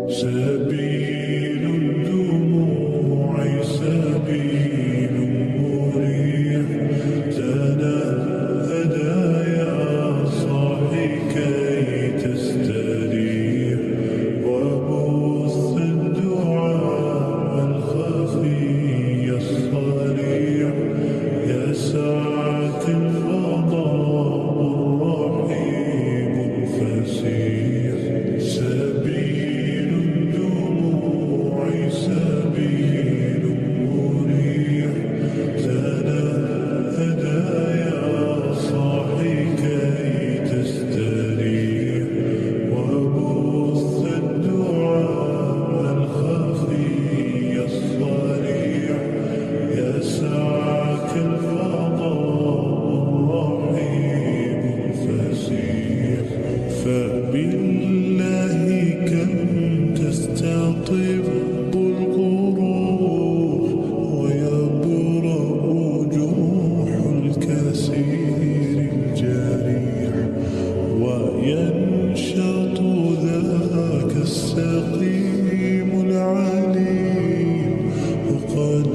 سبيل الدموع سبيل مريح، تنهدى يا صاحي كي تستريح، وبث الدعاء الخفي الصريح، يسعك الفضاء الرحيم الفسيح. سبيل الدموع سبيل مريح، تنهدى يا صاحي كي تستريح، وبث الدعاء الخفي الصريح، يسعك الفضاء الرحيم الفسيح. فبالله كم تستطب القروح، ويبرأ جروح الكثير الجريح، وينشط ذاك السقيم العليم، وقد